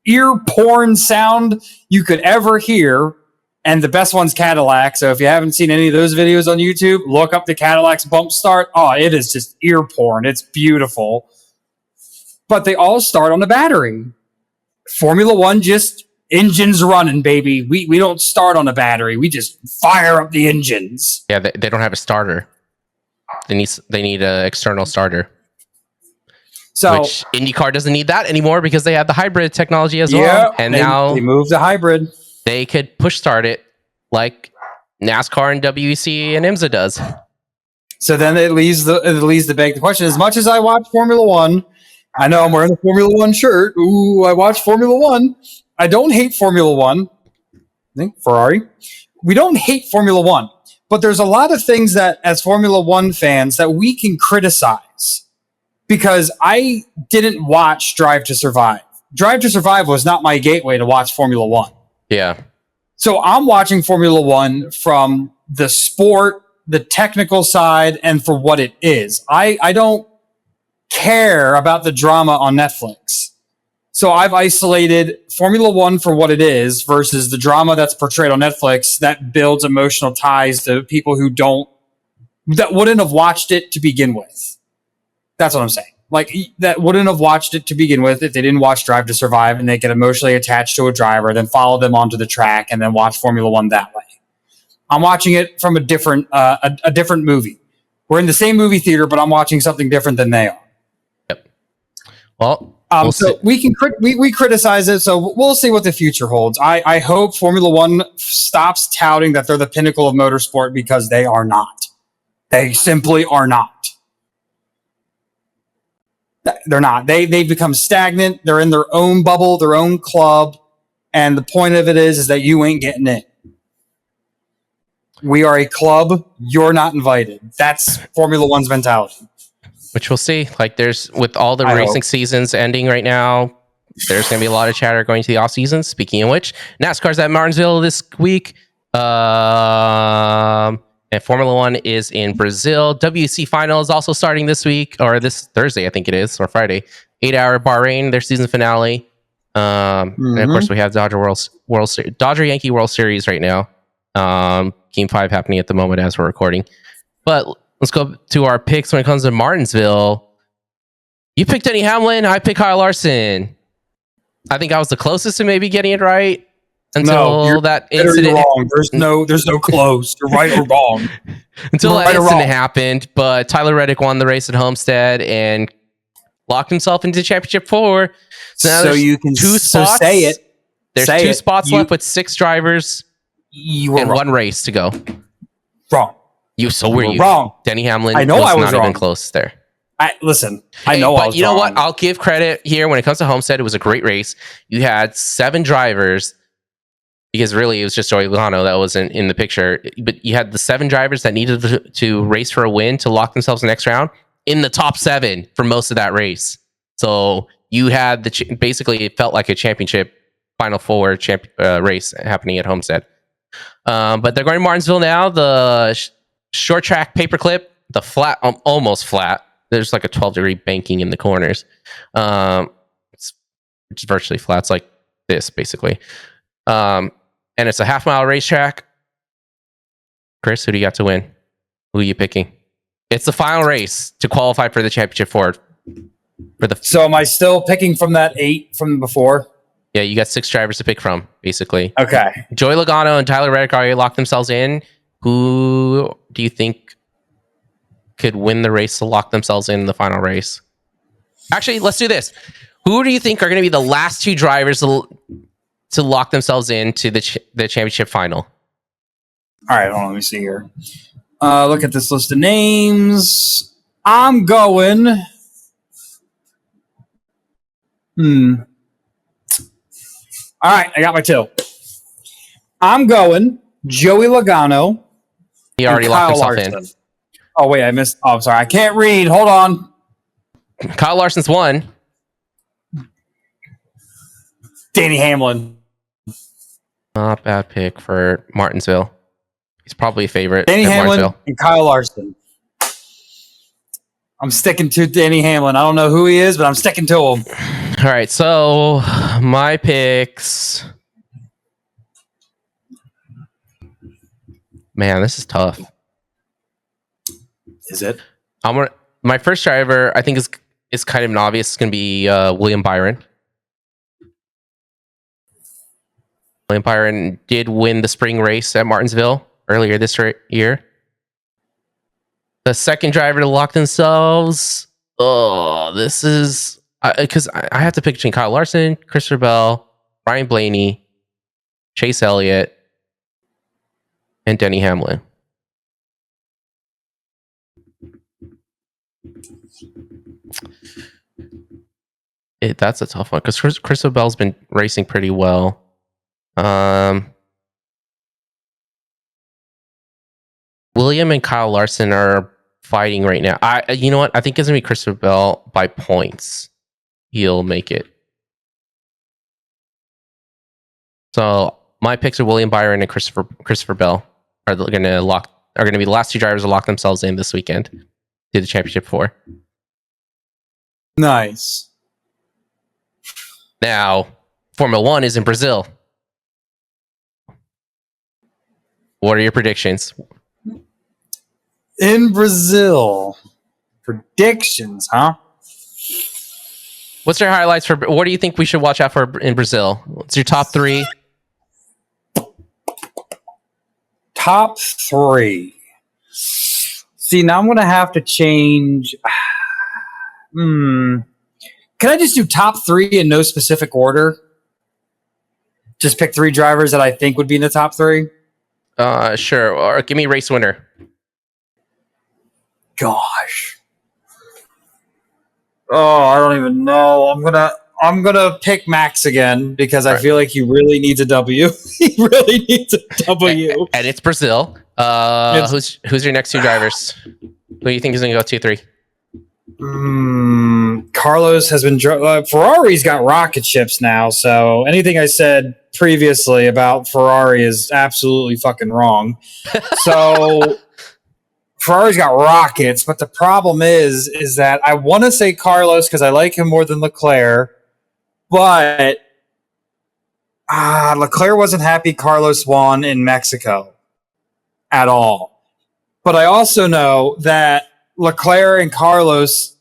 [SPEAKER 1] ear porn sound you could ever hear. And the best one's Cadillac. So if you haven't seen any of those videos on YouTube, look up the Cadillac's bump start. Oh, it is just ear porn. It's beautiful. But they all start on the battery. Formula One, just engines running, baby. We don't start on a battery. We just fire up the engines.
[SPEAKER 2] Yeah, they don't have a starter. They need an external starter.
[SPEAKER 1] So,
[SPEAKER 2] which IndyCar doesn't need that anymore because they have the hybrid technology as well. And now
[SPEAKER 1] they moved to hybrid.
[SPEAKER 2] They could push start it like NASCAR and WEC and IMSA does.
[SPEAKER 1] So then it leaves to beg the question. As much as I watch Formula One, I know I'm wearing a Formula One shirt. Ooh, I watch Formula One. I don't hate Formula One. I think Ferrari. We don't hate Formula One, but there's a lot of things that, as Formula One fans, that we can criticize. Because I didn't watch Drive to Survive. Drive to Survive was not my gateway to watch Formula One.
[SPEAKER 2] Yeah.
[SPEAKER 1] So I'm watching Formula One from the sport, the technical side, and for what it is. I don't care about the drama on Netflix. So I've isolated Formula One for what it is versus the drama that's portrayed on Netflix that builds emotional ties to people that wouldn't have watched it to begin with. That's what I'm saying. Like, that wouldn't have watched it to begin with if they didn't watch Drive to Survive and they get emotionally attached to a driver, then follow them onto the track and then watch Formula One that way. I'm watching it from a different movie. We're in the same movie theater, but I'm watching something different than they are.
[SPEAKER 2] Yep. Well,
[SPEAKER 1] so we criticize it. So we'll see what the future holds. I hope Formula One stops touting that they're the pinnacle of motorsport, because they are not. They simply are not. They're not. They've become stagnant. They're in their own bubble, their own club. And the point of it is that you ain't getting in. We are a club. You're not invited. That's Formula One's mentality.
[SPEAKER 2] Which we'll see. Like, with all the racing seasons ending right now, there's going to be a lot of chatter going to the off season. Speaking of which, NASCAR's at Martinsville this week. And Formula One is in Brazil. WC final is also starting this week, or this Thursday, I think it is, or Friday. 8-hour Bahrain, their season finale. And of course, we have Dodger Yankee World Series right now. Game 5 happening at the moment as we're recording. But let's go to our picks when it comes to Martinsville. You picked Denny Hamlin. I picked Kyle Larson. I think I was the closest to maybe getting it right. Until that incident,
[SPEAKER 1] wrong. There's no close. You're right or wrong.
[SPEAKER 2] Until that incident happened, but Tyler Reddick won the race at Homestead and locked himself into Championship 4. So now
[SPEAKER 1] you can
[SPEAKER 2] two spots.
[SPEAKER 1] So say it.
[SPEAKER 2] There's
[SPEAKER 1] say
[SPEAKER 2] 2
[SPEAKER 1] it.
[SPEAKER 2] spots left with 6 drivers and
[SPEAKER 1] wrong.
[SPEAKER 2] 1 race to go.
[SPEAKER 1] Wrong.
[SPEAKER 2] You wrong. Denny Hamlin.
[SPEAKER 1] I know I was
[SPEAKER 2] not
[SPEAKER 1] wrong.
[SPEAKER 2] Even close there.
[SPEAKER 1] I know.
[SPEAKER 2] But you know what? I'll give credit here when it comes to Homestead. It was a great race. You had 7 drivers. Because really, it was just Joey Logano that wasn't in the picture. But you had the 7 drivers that needed to race for a win to lock themselves in the next round in the top 7 for most of that race. So you had basically, it felt like a championship Final Four race happening at Homestead. But they're going to Martinsville now. The short track paperclip, the flat, almost flat. There's like a 12-degree banking in the corners. It's virtually flat. It's like this, basically. And it's a half-mile racetrack. Chris, who do you got to win? Who are you picking? It's the final race to qualify for the Championship 4.
[SPEAKER 1] So am I still picking from that 8 from before?
[SPEAKER 2] Yeah, you got 6 drivers to pick from, basically.
[SPEAKER 1] Okay.
[SPEAKER 2] Joey Logano and Tyler Reddick already locked themselves in. Who do you think could win the race to lock themselves in the final race? Actually, let's do this. Who do you think are going to be the last 2 drivers to lock themselves into the championship final?
[SPEAKER 1] All right, hold on, let me see here. Look at this list of names. I'm going. All right, I got my 2. I'm going Joey Logano.
[SPEAKER 2] He already locked himself in.
[SPEAKER 1] Oh, wait, I missed. Oh, I'm sorry. I can't read. Hold on.
[SPEAKER 2] Kyle Larson's 1.
[SPEAKER 1] Denny Hamlin.
[SPEAKER 2] Not bad pick for Martinsville. He's probably a favorite.
[SPEAKER 1] Denny Hamlin and Kyle Larson. I'm sticking to Denny Hamlin. I don't know who he is, but I'm sticking to him.
[SPEAKER 2] All right, so my picks. Man, this is tough.
[SPEAKER 1] Is it?
[SPEAKER 2] My first driver, I think is kind of an obvious. It's going to be William Byron. William Byron did win the spring race at Martinsville earlier this year. The second driver to lock themselves. Oh, this is because I have to pick between Kyle Larson, Christopher Bell, Ryan Blaney, Chase Elliott, and Denny Hamlin. That's a tough one because Christopher Bell's been racing pretty well. William and Kyle Larson are fighting right now. You know what? I think it's gonna be Christopher Bell by points. He'll make it. So my picks are William Byron and Christopher Bell are gonna be the last two drivers to lock themselves in this weekend to the championship 4.
[SPEAKER 1] Nice.
[SPEAKER 2] Now, Formula 1 is in Brazil. What are your predictions?
[SPEAKER 1] In Brazil. Predictions, huh?
[SPEAKER 2] What's your highlights for? What do you think we should watch out for in Brazil? What's your top 3?
[SPEAKER 1] Top 3. See, now I'm going to have to change. Can I just do top 3 in no specific order? Just pick 3 drivers that I think would be in the top 3?
[SPEAKER 2] Sure. Or give me race winner.
[SPEAKER 1] Gosh. Oh, I don't even know. I'm gonna pick Max again because I feel like he really needs a W. He really needs a W.
[SPEAKER 2] And it's Brazil. Who's your next 2 drivers? Who do you think is going to go 2-3?
[SPEAKER 1] Carlos has been Ferrari's got rocket ships now, so anything I said previously about Ferrari is absolutely fucking wrong. So Ferrari's got rockets, but the problem is that I want to say Carlos because I like him more than Leclerc, but Leclerc wasn't happy Carlos won in Mexico at all. But I also know that Leclerc and Carlos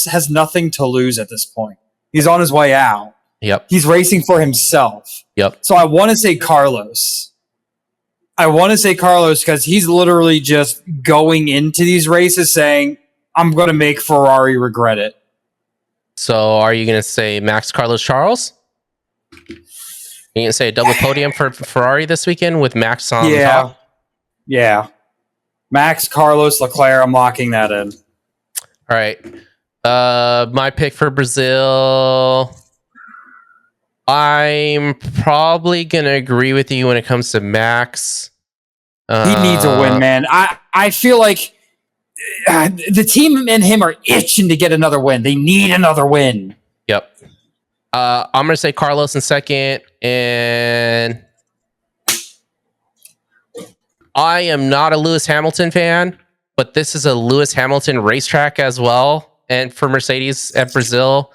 [SPEAKER 1] has nothing to lose at this point. He's on his way out.
[SPEAKER 2] Yep.
[SPEAKER 1] He's racing for himself.
[SPEAKER 2] Yep.
[SPEAKER 1] So I want to say Carlos. Because he's literally just going into these races saying, I'm going to make Ferrari regret it.
[SPEAKER 2] So are you going to say Max, Carlos, Charles? Are you going to say a double podium for Ferrari this weekend with Max on top?
[SPEAKER 1] Yeah. Max, Carlos, Leclerc, I'm locking that in.
[SPEAKER 2] All right. My pick for Brazil. I'm probably going to agree with you when it comes to Max.
[SPEAKER 1] He needs a win, man. I feel like the team and him are itching to get another win. They need another win.
[SPEAKER 2] Yep. I'm going to say Carlos in second. And I am not a Lewis Hamilton fan, but this is a Lewis Hamilton racetrack as well. And for Mercedes at Brazil.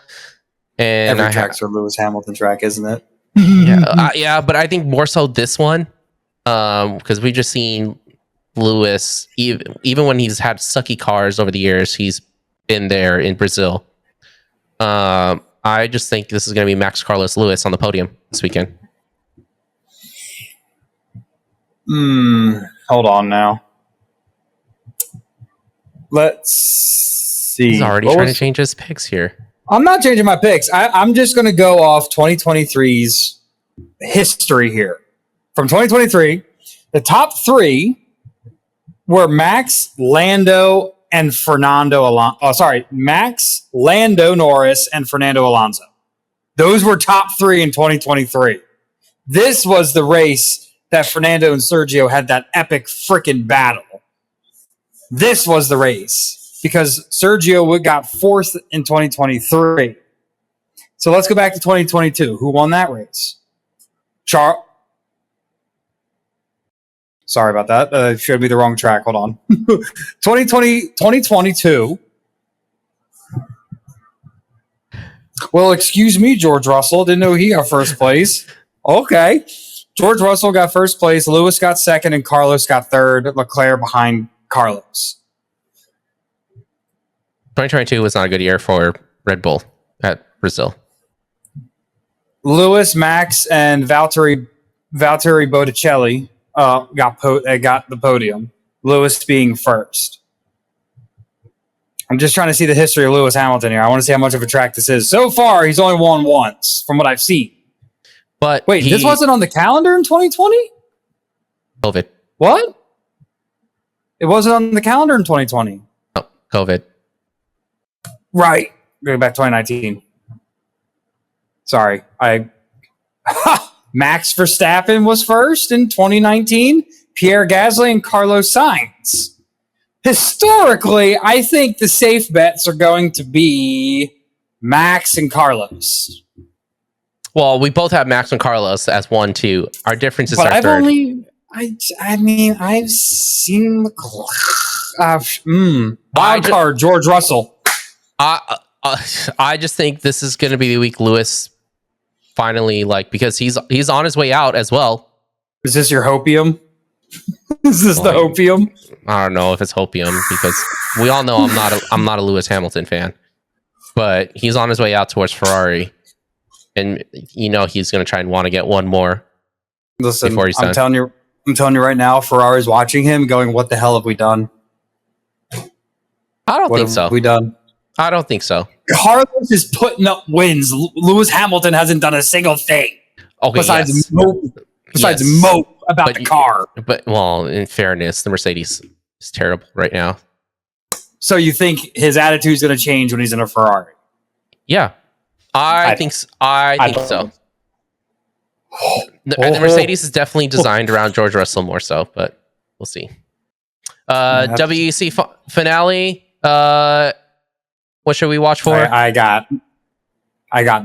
[SPEAKER 2] And
[SPEAKER 1] every track's a Lewis Hamilton track, isn't it?
[SPEAKER 2] Yeah, but I think more so this one. Because we've just seen Lewis, even when he's had sucky cars over the years, he's been there in Brazil. I just think this is going to be Max, Carlos, Lewis on the podium this weekend.
[SPEAKER 1] Hold on now. Let's see.
[SPEAKER 2] He's already trying to change his picks here.
[SPEAKER 1] I'm not changing my picks. I'm just going to go off 2023's history here. From 2023, the top 3 were Max, Lando, and Fernando Alonso. Max, Lando Norris, and Fernando Alonso. Those were top 3 in 2023. This was the race that Fernando and Sergio had that epic freaking battle. This was the race because Sergio got 4th in 2023. So let's go back to 2022. Who won that race? Sorry about that. Showed me the wrong track. Hold on. 2022. Well, excuse me, George Russell. Didn't know he got first place. Okay. George Russell got first place. Lewis got second, and Carlos got third. Leclerc behind Carlos.
[SPEAKER 2] 2022 was not a good year for Red Bull at Brazil.
[SPEAKER 1] Lewis, Max, and Valtteri Botticelli got the podium. Lewis being first. I'm just trying to see the history of Lewis Hamilton here. I want to see how much of a track this is. So far, he's only won once, from what I've seen.
[SPEAKER 2] But
[SPEAKER 1] wait, this wasn't on the calendar in 2020?
[SPEAKER 2] COVID.
[SPEAKER 1] What? It wasn't on the calendar in 2020.
[SPEAKER 2] Oh, COVID.
[SPEAKER 1] Right. Going back to 2019. Sorry. Max Verstappen was first in 2019. Pierre Gasly and Carlos Sainz. Historically, I think the safe bets are going to be Max and Carlos.
[SPEAKER 2] Well, we both have Max and Carlos as 1-2. Our difference is
[SPEAKER 1] but
[SPEAKER 2] our
[SPEAKER 1] I've
[SPEAKER 2] third.
[SPEAKER 1] I've seen wild card George Russell.
[SPEAKER 2] I just think this is going to be the week Lewis finally, because he's on his way out as well.
[SPEAKER 1] Is this your hopium? Is this the hopium?
[SPEAKER 2] I don't know if it's hopium because we all know I'm not a Lewis Hamilton fan, but he's on his way out towards Ferrari, and he's going to try and want to get one more.
[SPEAKER 1] Listen,
[SPEAKER 2] before he's done.
[SPEAKER 1] I'm telling you right now, Ferrari's watching him, going, "What the hell have we done?"
[SPEAKER 2] I don't think so.
[SPEAKER 1] We done?
[SPEAKER 2] I don't think so.
[SPEAKER 1] Carlos is putting up wins. Lewis Hamilton hasn't done a single thing besides mope about the car.
[SPEAKER 2] But in fairness, the Mercedes is terrible right now.
[SPEAKER 1] So you think his attitude is going to change when he's in a Ferrari?
[SPEAKER 2] Yeah, I think so. The Mercedes is definitely designed around George Russell more so, but we'll see. WEC finale. What should we watch for?
[SPEAKER 1] I got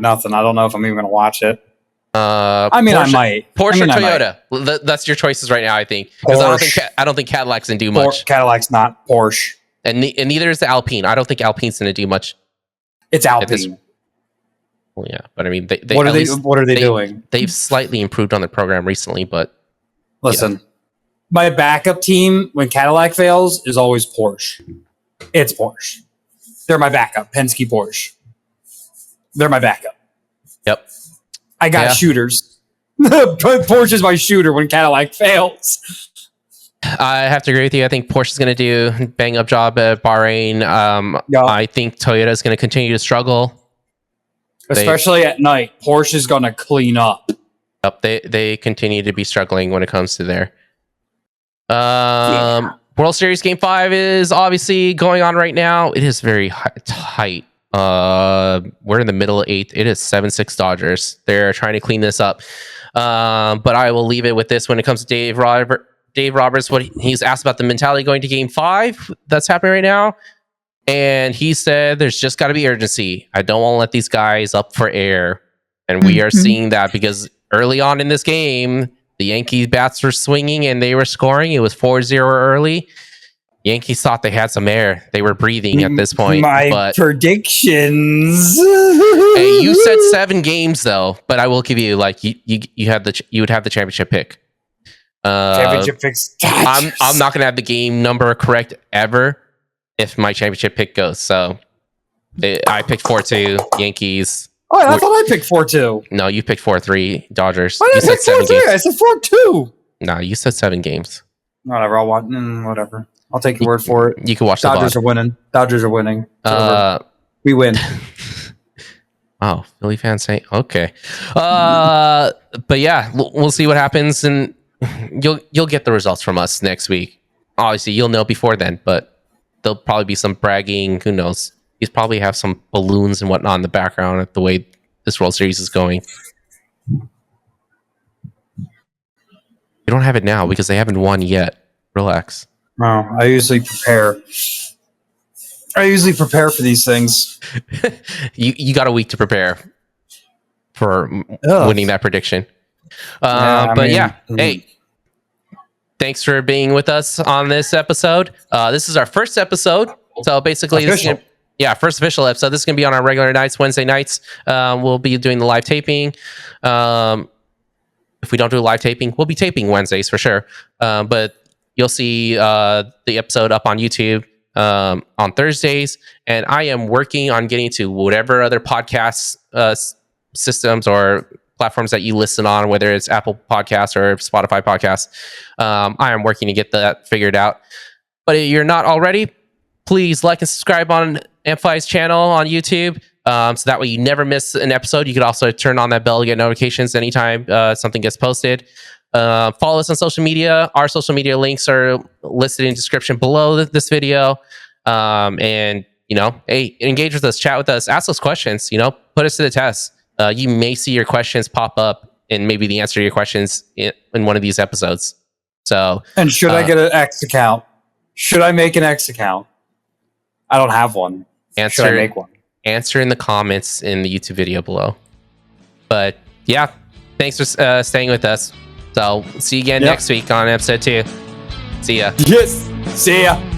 [SPEAKER 1] nothing. I don't know if I'm even going to watch it.
[SPEAKER 2] Porsche,
[SPEAKER 1] I might.
[SPEAKER 2] Porsche or Toyota. That's your choices right now, I think. Because I don't think Cadillac's going to do much.
[SPEAKER 1] Cadillac's not Porsche.
[SPEAKER 2] And neither is the Alpine. I don't think Alpine's going to do much.
[SPEAKER 1] It's Alpine.
[SPEAKER 2] Well, yeah, but I mean,
[SPEAKER 1] what are they doing?
[SPEAKER 2] They've slightly improved on their program recently, but
[SPEAKER 1] listen, my backup team when Cadillac fails is always Porsche. It's Porsche. They're my backup. Penske, Porsche. They're my backup.
[SPEAKER 2] Yep.
[SPEAKER 1] I got shooters. Porsche is my shooter when Cadillac fails.
[SPEAKER 2] I have to agree with you. I think Porsche is going to do a bang up job at Bahrain. I think Toyota is going to continue to struggle.
[SPEAKER 1] Especially at night. Porsche is going to clean up.
[SPEAKER 2] Yep, they continue to be struggling when it comes to their World Series Game 5 is obviously going on right now. It is very tight. We're in the middle of 8th. It is 7-6 Dodgers. They're trying to clean this up. But I will leave it with this when it comes to Dave Roberts. What he's asked about the mentality going to Game 5 that's happening right now. And he said, there's just got to be urgency. I don't want to let these guys up for air. And we are seeing that because early on in this game, the Yankees bats were swinging and they were scoring. It was 4-0 early. Yankees thought they had some air. They were breathing at this point.
[SPEAKER 1] My predictions.
[SPEAKER 2] Hey, you said 7 games though, but I will give you you would have the championship pick.
[SPEAKER 1] Championship picks.
[SPEAKER 2] I'm not gonna have the game number correct ever if my championship pick goes. So I picked 4-2 Yankees.
[SPEAKER 1] Oh, I thought I picked 4-2.
[SPEAKER 2] No, you picked 4-3 Dodgers.
[SPEAKER 1] Why did I pick 4-3? I said 4-2.
[SPEAKER 2] No, you said 7 games.
[SPEAKER 1] Whatever. I'll watch. Whatever. I'll take your word for it.
[SPEAKER 2] You can watch
[SPEAKER 1] Dodgers
[SPEAKER 2] the
[SPEAKER 1] are winning. Dodgers are winning. We win.
[SPEAKER 2] Oh, Philly fans say okay. But yeah, we'll see what happens, and you'll get the results from us next week. Obviously, you'll know before then, but there'll probably be some bragging. Who knows? He's probably have some balloons and whatnot in the background at the way this World Series is going. You don't have it now because they haven't won yet. Relax.
[SPEAKER 1] No, I usually prepare for these things.
[SPEAKER 2] You got a week to prepare for winning that prediction. Hey, thanks for being with us on this episode. This is our first episode, so basically, first official episode. This is gonna be on our regular nights, Wednesday nights. We'll be doing the live taping. If we don't do live taping, we'll be taping Wednesdays for sure. But you'll see the episode up on YouTube on Thursdays, and I am working on getting to whatever other podcast systems or platforms that you listen on, whether it's Apple Podcasts or Spotify Podcasts. I am working to get that figured out. But if you're not already, please like and subscribe on Amplify's channel on YouTube. So that way you never miss an episode. You could also turn on that bell to get notifications anytime something gets posted. Follow us on social media. Our social media links are listed in the description below this video. And, hey, engage with us, chat with us, ask us questions, put us to the test. You may see your questions pop up and maybe the answer to your questions in one of these episodes. So,
[SPEAKER 1] and should I get an X account? Should I make an X account? I don't have one. Should I make one?
[SPEAKER 2] Answer in the comments in the YouTube video below. But yeah, thanks for staying with us. So see you again next week on episode 2. See ya.
[SPEAKER 1] Yes. See ya.